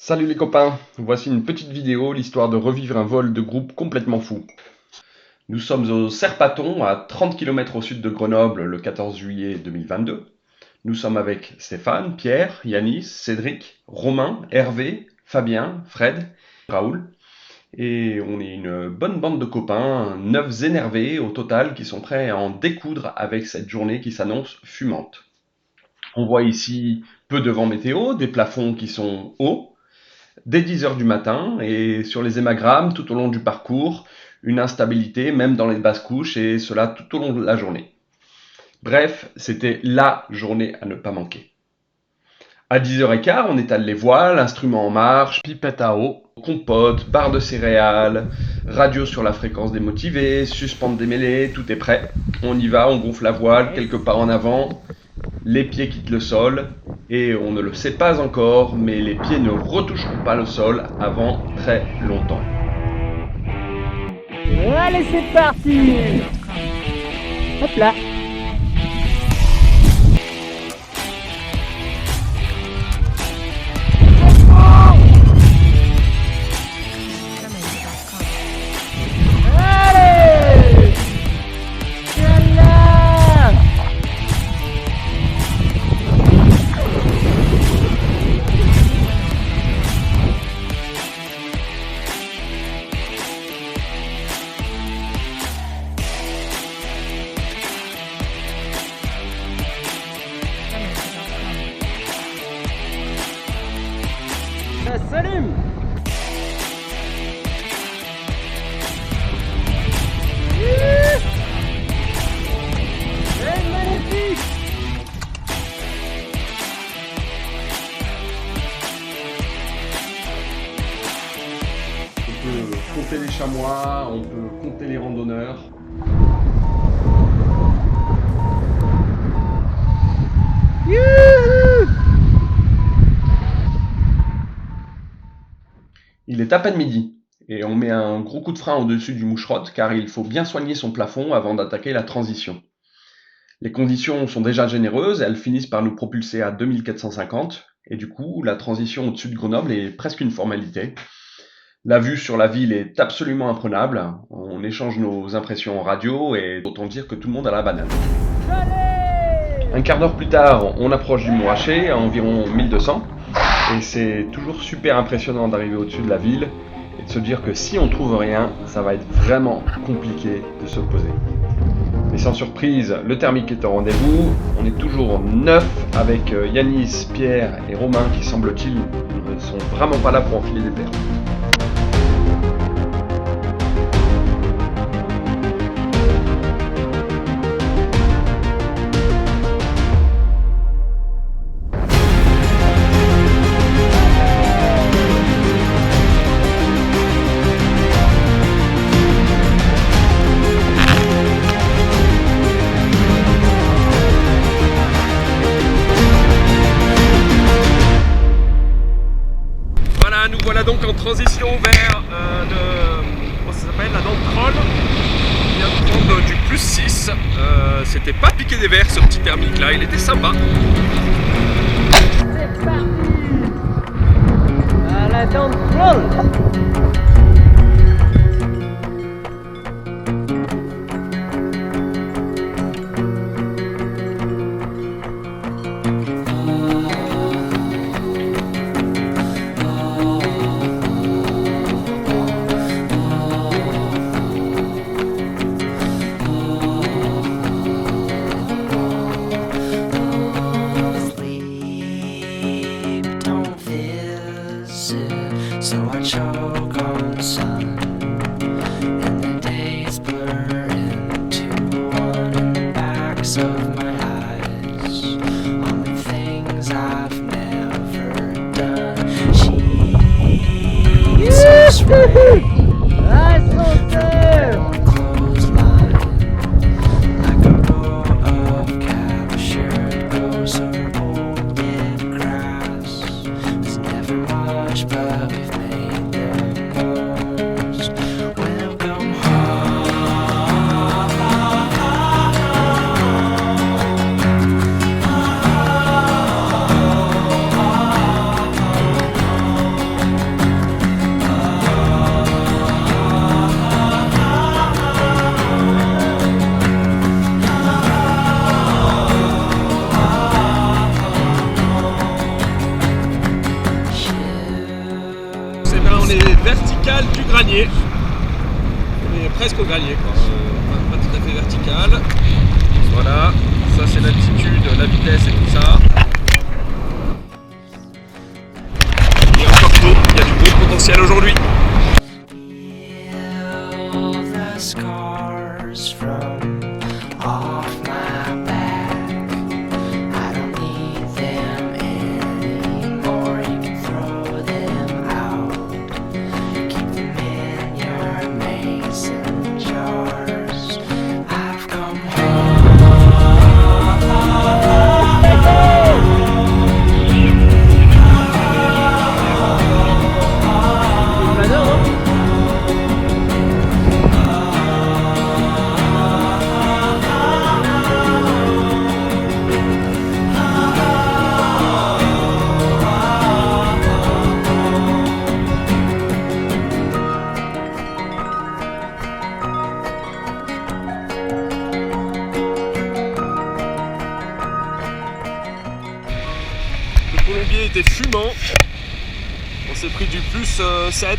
Salut les copains, voici une petite vidéo, l'histoire de revivre un vol de groupe complètement fou. Nous sommes au Serpathon, à 30 km au sud de Grenoble, le 14 juillet 2022. Nous sommes avec Stéphane, Pierre, Yanis, Cédric, Romain, Hervé, Fabien, Fred, Raoul. Et on est une bonne bande de copains, 9 énervés au total, qui sont prêts à en découdre avec cette journée qui s'annonce fumante. On voit ici peu de vent météo, des plafonds qui sont hauts, dès 10h du matin, et sur les hémagrammes, tout au long du parcours, une instabilité, même dans les basses couches, et cela tout au long de la journée. Bref, c'était la journée à ne pas manquer. À 10h15, on étale les voiles, instruments en marche, pipette à eau, compote, barre de céréales, radio sur la fréquence des motivés, suspendre des mêlées, tout est prêt. On y va, on gonfle la voile, quelques pas en avant, les pieds quittent le sol, et on ne le sait pas encore, mais les pieds ne retoucheront pas le sol avant très longtemps. Allez, c'est parti. Hop là. Allez. Yallah. Ça s'allume. C'est magnifique. On peut compter les chamois, on peut compter les randonneurs. Youhou. Il est à peine midi, et on met un gros coup de frein au-dessus du moucherotte, car il faut bien soigner son plafond avant d'attaquer la transition. Les conditions sont déjà généreuses, elles finissent par nous propulser à 2450, et du coup, la transition au-dessus de Grenoble est presque une formalité. La vue sur la ville est absolument imprenable, on échange nos impressions en radio, et autant dire que tout le monde a la banane. Un quart d'heure plus tard, on approche du Mont Haché, à environ 1200, et c'est toujours super impressionnant d'arriver au-dessus de la ville, et de se dire que si on trouve rien, ça va être vraiment compliqué de se poser. Mais sans surprise, le thermique est au rendez-vous, on est toujours 9 avec Yanis, Pierre et Romain qui semble-t-il ne sont vraiment pas là pour enfiler des perles. Voilà, nous voilà donc en transition vers comment ça s'appelle, la dent de troll. On vient de prendre du plus 6. C'était pas piqué des verres ce petit thermique là, il était sympa. C'est parti. À la dent de troll. So I choke on sun, and the days blur into one in the backs of my eyes. On the things I've never done. She's right Ascenseur. on clothesline, like a row of captured ghosts or old dead grass. There's never much, but we've made the most. Welcome home. verticale du granier. On est presque au granier, quoi. Pas tout à fait vertical. Voilà, ça c'est l'altitude, la vitesse et tout ça. Et encore tôt, il y a du gros potentiel aujourd'hui. Feel the scars from off my back. I don't need them anymore. You can throw them out. Keep them in your mason jars. I've come Le colombier était fumant. On s'est pris du plus 7.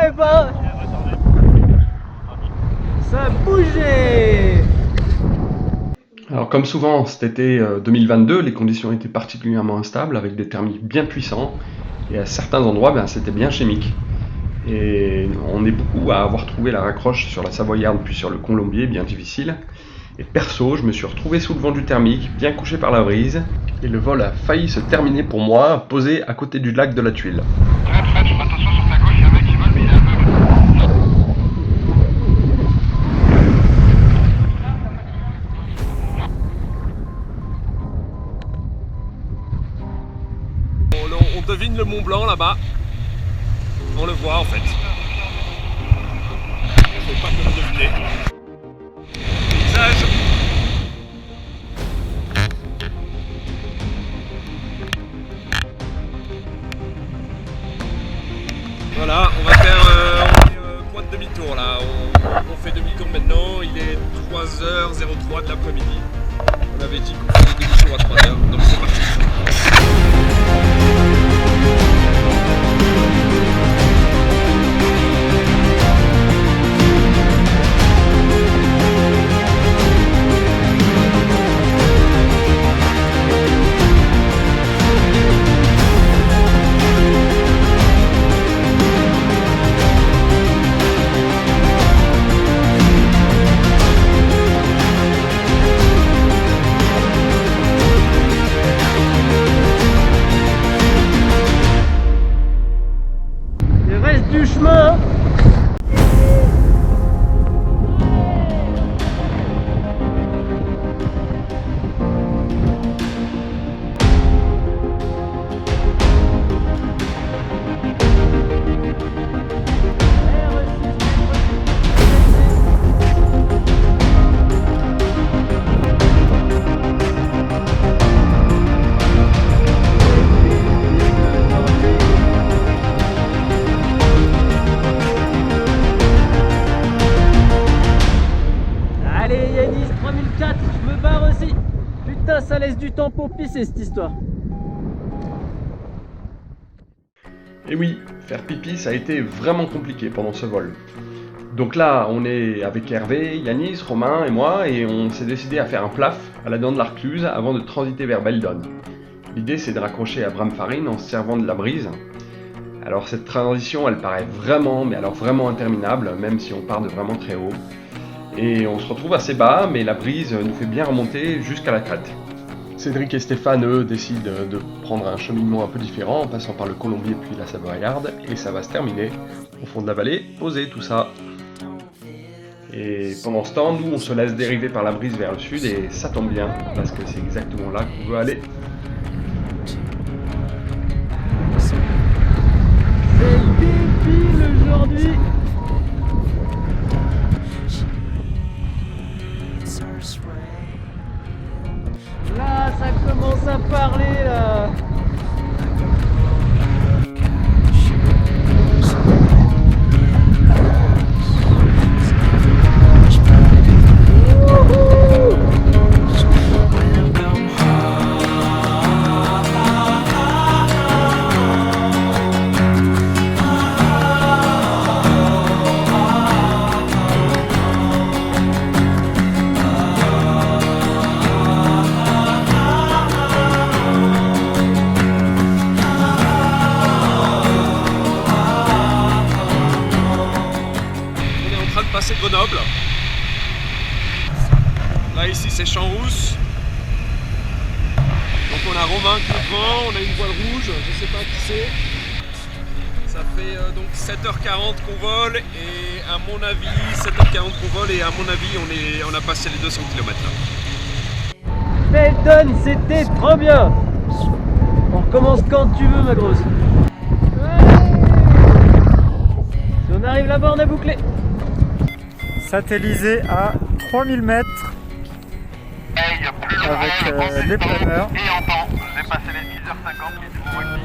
Eh ben, ça a bougé. Alors comme souvent cet été 2022, les conditions étaient particulièrement instables avec des thermiques bien puissants et à certains endroits c'était bien chimique. Et on est beaucoup à avoir trouvé la raccroche sur la Savoyarde puis sur le Colombier bien difficile. Et perso, je me suis retrouvé sous le vent du thermique, bien couché par la brise, et le vol a failli se terminer pour moi, posé à côté du lac de la Tuile. Attention sur ta gauche, il y a un mec qui vole, mais il est aveugle. On devine le Mont Blanc là-bas. On le voit en fait. Faut pas que le deviner. Paysage. Voilà, on va faire point de demi-tour là. On fait demi-tour maintenant. Il est 3h03 de l'après-midi. On avait dit qu'on faisait demi-tour à 3h. Donc c'est parti. Du chemin. Allez Yanis, 3004, je me barre aussi. Putain, ça laisse du temps pour pisser cette histoire. Et oui, faire pipi ça a été vraiment compliqué pendant ce vol. Donc là, on est avec Hervé, Yanis, Romain et moi, et on s'est décidé à faire un plaf à la dent de l'Arcluse avant de transiter vers Beldon. L'idée c'est de raccrocher à Bramfarine en se servant de la brise. Alors cette transition elle paraît vraiment, mais alors vraiment interminable, même si on part de vraiment très haut. Et on se retrouve assez bas, mais la brise nous fait bien remonter jusqu'à la crête. Cédric et Stéphane, eux, décident de prendre un cheminement un peu différent en passant par le Colombier puis la Savoyarde, et ça va se terminer au fond de la vallée, posé tout ça. Et pendant ce temps, nous on se laisse dériver par la brise vers le sud, et ça tombe bien, parce que c'est exactement là qu'on veut aller. C'est débile aujourd'hui. Là, ça commence à parler là. Grenoble. Là ici c'est Champs-Rousse. Donc on a Romain qui est devant, on a une voile rouge, je sais pas qui c'est. Ça fait donc 7h40 qu'on vole et à mon avis 7h40 qu'on vole et à mon avis on a passé les 200 km là. Felton, c'était trop bien. On recommence quand tu veux, ma grosse. Si on arrive là-bas, on a bouclé. Satellisé à 3000 mètres Hey, plus loin, avec les planeurs. et en temps. J'ai passé les 10h50 qui est toujours actif.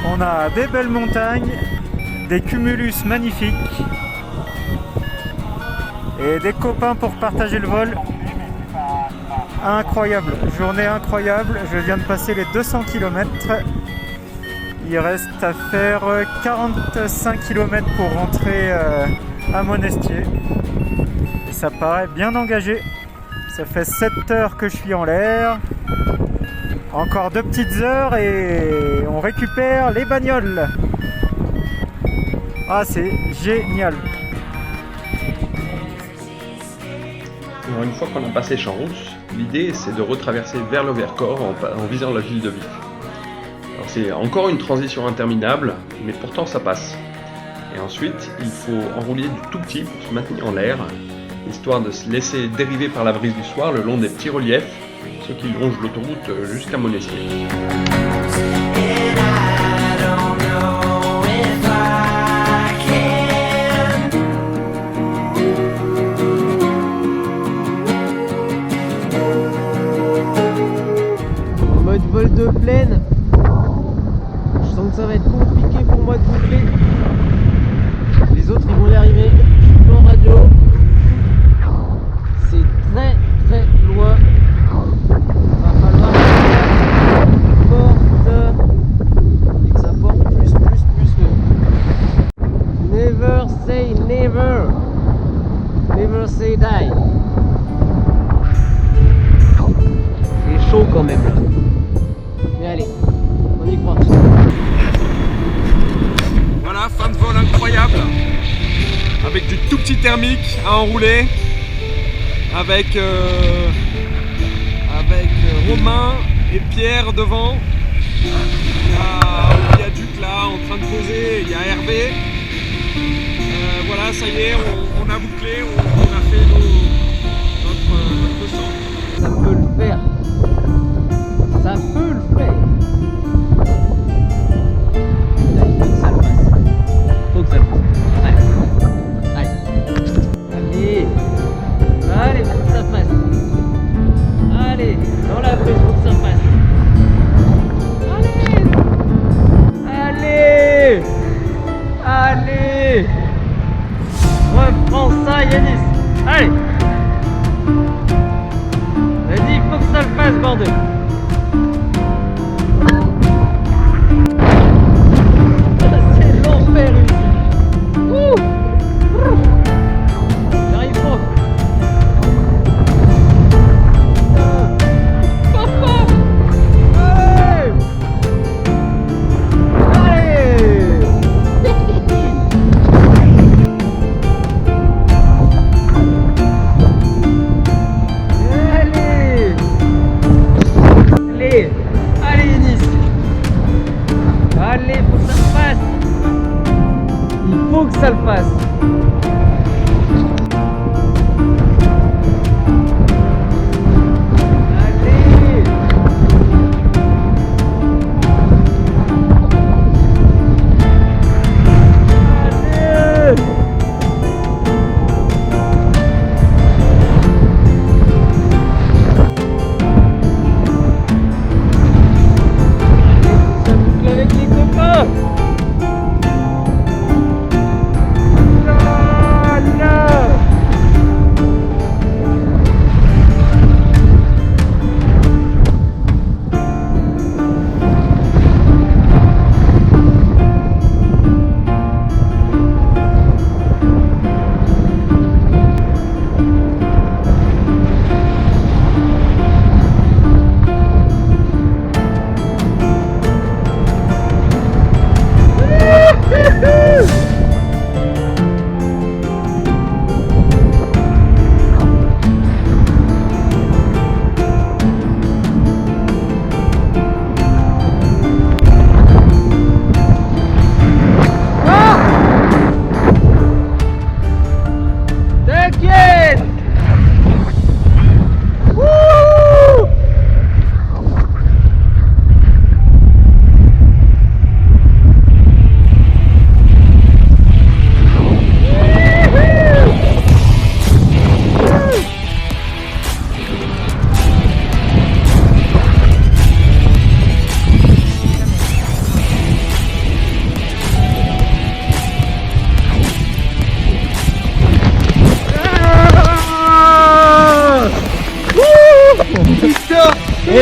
On a des belles montagnes, des cumulus magnifiques et des copains pour partager le vol. Incroyable, journée incroyable. Je viens de passer les 200 km. Il reste à faire 45 km pour rentrer à Monestier. Et ça paraît bien engagé. Ça fait 7 heures que je suis en l'air. Encore 2 petites heures et on récupère les bagnoles. Ah, c'est génial. Alors, une fois qu'on a passé Champs-Rousse, l'idée c'est de retraverser vers le Vercors en visant la ville de Vif. Alors, c'est encore une transition interminable, mais pourtant ça passe. Et ensuite, il faut enrouler du tout petit pour se maintenir en l'air, histoire de se laisser dériver par la brise du soir le long des petits reliefs, ceux qui longent l'autoroute jusqu'à Monestier. En mode vol de plaine, je sens que ça va être compliqué pour moi de boucler. Les autres ils vont y arriver. Je suis en radio. C'est très très loin. Va falloir que ça porte et que ça porte plus. Never say never. Never say die. C'est chaud quand même là. Mais allez, on y croit. Voilà, fin de vol incroyable. Avec du tout petit thermique à enrouler. Avec Romain et Pierre devant. Il y a au viaduc là en train de poser, il y a Hervé. Voilà, ça y est, on a bouclé, on a fait notre 200. Ça peut le faire. Ça peut le faire. Là, il faut que ça le fasse. Faut que ça le fasse. Allez. Allez, faut que ça passe. Allez, dans la brise, faut que ça passe. Allez. Reprends ça, Yanis. Allez. Vas-y, faut que ça le fasse, bordel. C'est l'enfer ici. Ouh. J'arrive pas.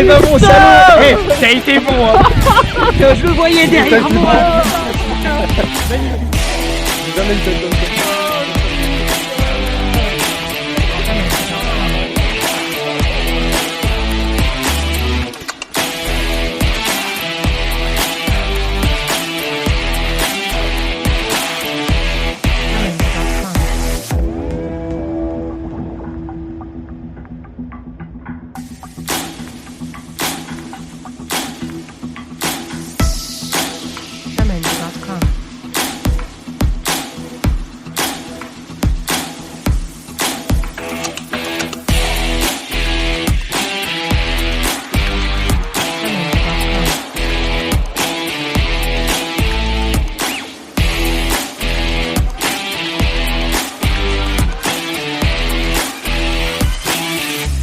t'es pas bon, salaud. Eh, t'as été bon, hein. Je le voyais derrière moi. Jamendo.com.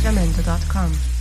Jamendo.com.